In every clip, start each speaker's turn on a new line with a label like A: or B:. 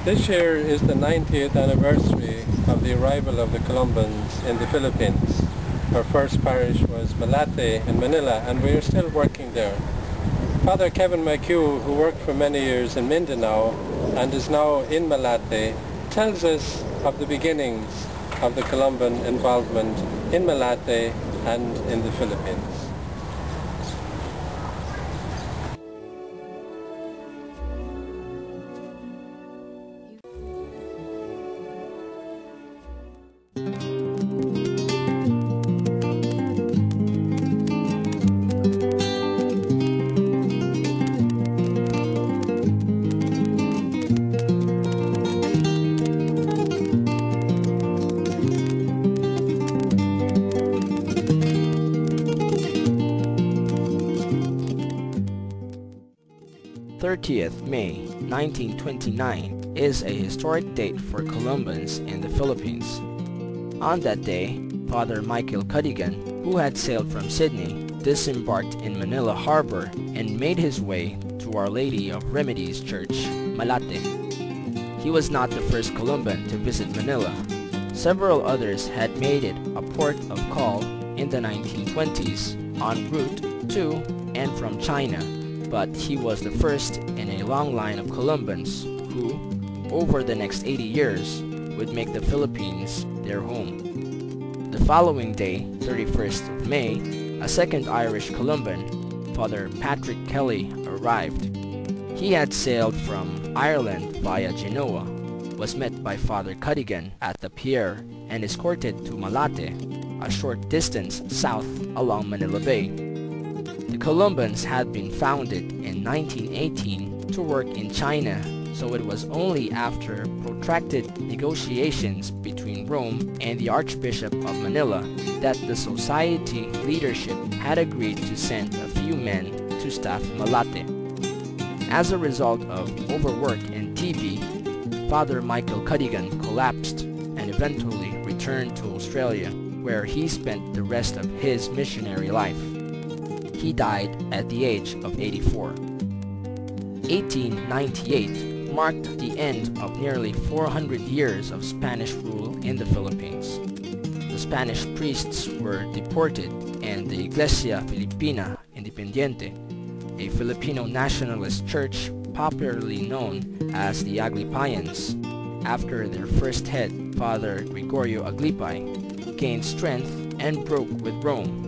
A: This year is the 90th anniversary of the arrival of the Columbans in the Philippines. Our first parish was Malate in Manila, and we are still working there. Fr Kevin McHugh, who worked for many years in Mindanao and is now in Malate, tells us of the beginnings of the Columban involvement in Malate and in the Philippines.
B: May 1929 is a historic date for Columbans in the Philippines. On that day, Father Michael Cadigan, who had sailed from Sydney, disembarked in Manila Harbor and made his way to Our Lady of Remedies Church, Malate. He was not the first Columban to visit Manila. Several others had made it a port of call in the 1920s en route to and from China, but he was the first in a long line of Columbans who, over the next 80 years, would make the Philippines their home. The following day, 31st of May, a second Irish Columban, Father Patrick Kelly, arrived. He had sailed from Ireland via Genoa, was met by Father Cadigan at the pier, and escorted to Malate, a short distance south along Manila Bay. The Columbans had been founded in 1918 to work in China, so it was only after protracted negotiations between Rome and the Archbishop of Manila that the society leadership had agreed to send a few men to staff Malate. As a result of overwork and TB, Father Michael Cadigan collapsed and eventually returned to Australia, where he spent the rest of his missionary life. He died at the age of 84. 1898 marked the end of nearly 400 years of Spanish rule in the Philippines. The Spanish priests were deported, and the Iglesia Filipina Independiente, a Filipino nationalist church popularly known as the Aglipayans, after their first head, Father Gregorio Aglipay, gained strength and broke with Rome.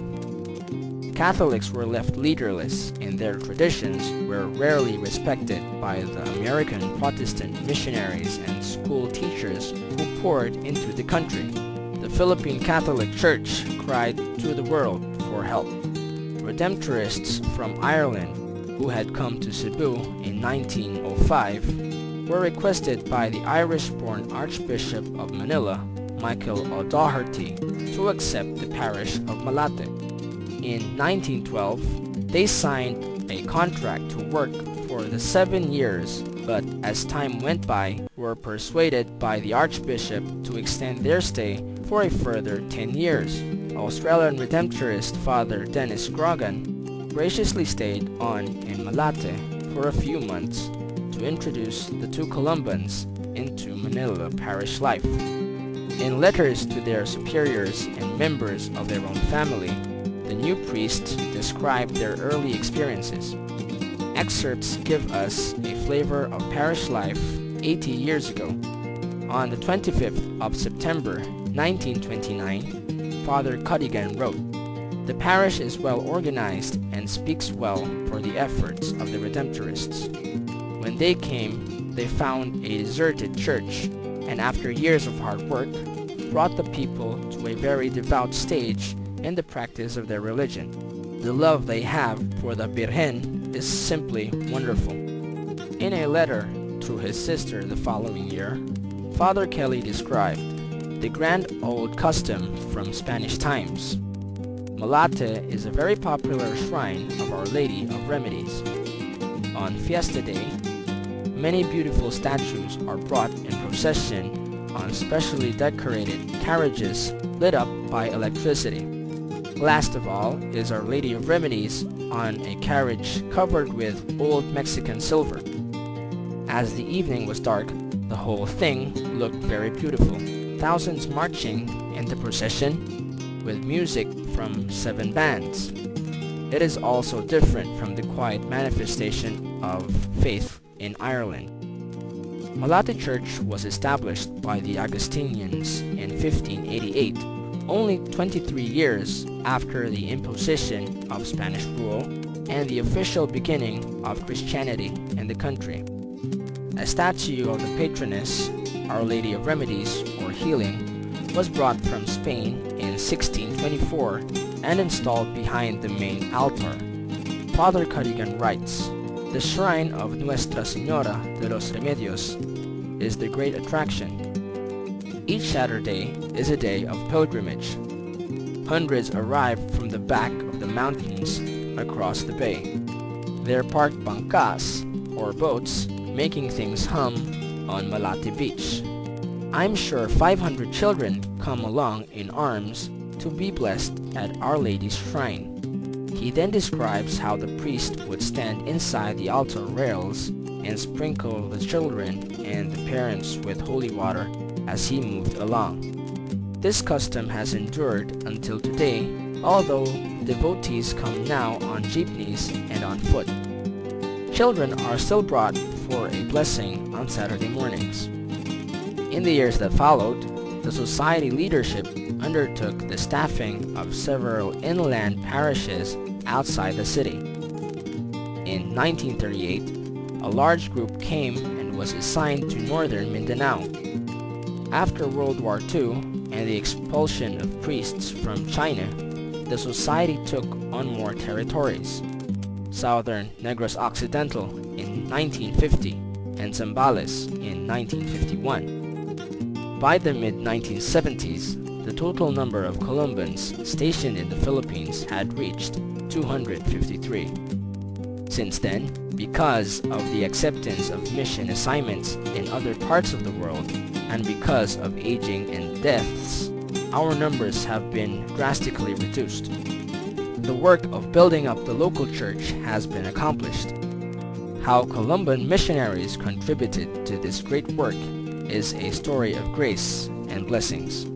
B: Catholics were left leaderless, and their traditions were rarely respected by the American Protestant missionaries and school teachers who poured into the country. The Philippine Catholic Church cried to the world for help. Redemptorists from Ireland, who had come to Cebu in 1905, were requested by the Irish-born Archbishop of Manila, Michael O'Doherty, to accept the parish of Malate. In 1912, they signed a contract to work for the 7 years, but as time went by, were persuaded by the Archbishop to extend their stay for a further 10 years. Australian Redemptorist Father Dennis Grogan graciously stayed on in Malate for a few months to introduce the two Columbans into Manila parish life. In letters to their superiors and members of their own family, the new priests describe their early experiences. Excerpts give us a flavor of parish life 80 years ago. On the 25th of September 1929, Father Cadigan wrote, "The parish is well organized and speaks well for the efforts of the Redemptorists. When they came, they found a deserted church, and after years of hard work, brought the people to a very devout stage in the practice of their religion. The love they have for the Virgen is simply wonderful." In a letter to his sister the following year, Father Kelly described the grand old custom from Spanish times. Malate is a very popular shrine of Our Lady of Remedies. On Fiesta Day, many beautiful statues are brought in procession on specially decorated carriages lit up by electricity. Last of all is Our Lady of Remedies on a carriage covered with old Mexican silver. As the evening was dark, The whole thing looked very beautiful. Thousands marching in the procession with music from 7 bands. It is also different from the quiet manifestation of faith in Ireland. Malate Church was established by the Augustinians in 1588, only 23 years after the imposition of Spanish rule and the official beginning of Christianity in the country. A statue of the patroness, Our Lady of Remedies or Healing, was brought from Spain in 1624 and installed behind the main altar. Father Carrigan writes, "The shrine of Nuestra Señora de los Remedios is the great attraction. Each Saturday is a day of pilgrimage. Hundreds arrive from the back of the mountains across the bay. There are parked bangkas, or boats, making things hum on Malate Beach. I'm sure 500 children come along in arms to be blessed at Our Lady's shrine." He then describes how the priest would stand inside the altar rails and sprinkle the children and the parents with holy water as he moved along. This custom has endured until today, although devotees come now on jeepneys and on foot. Children are still brought for a blessing on Saturday mornings. In the years that followed, the society leadership undertook the staffing of several inland parishes outside the city. In 1938, a large group came and was assigned to northern Mindanao. After World War II and the expulsion of priests from China, the society took on more territories. Southern Negros Occidental in 1950 and Zambales in 1951. By the mid-1970s, the total number of Columbans stationed in the Philippines had reached 253. Since then, because of the acceptance of mission assignments in other parts of the world, and because of aging and deaths, our numbers have been drastically reduced. The work of building up the local church has been accomplished. How Columban missionaries contributed to this great work is a story of grace and blessings.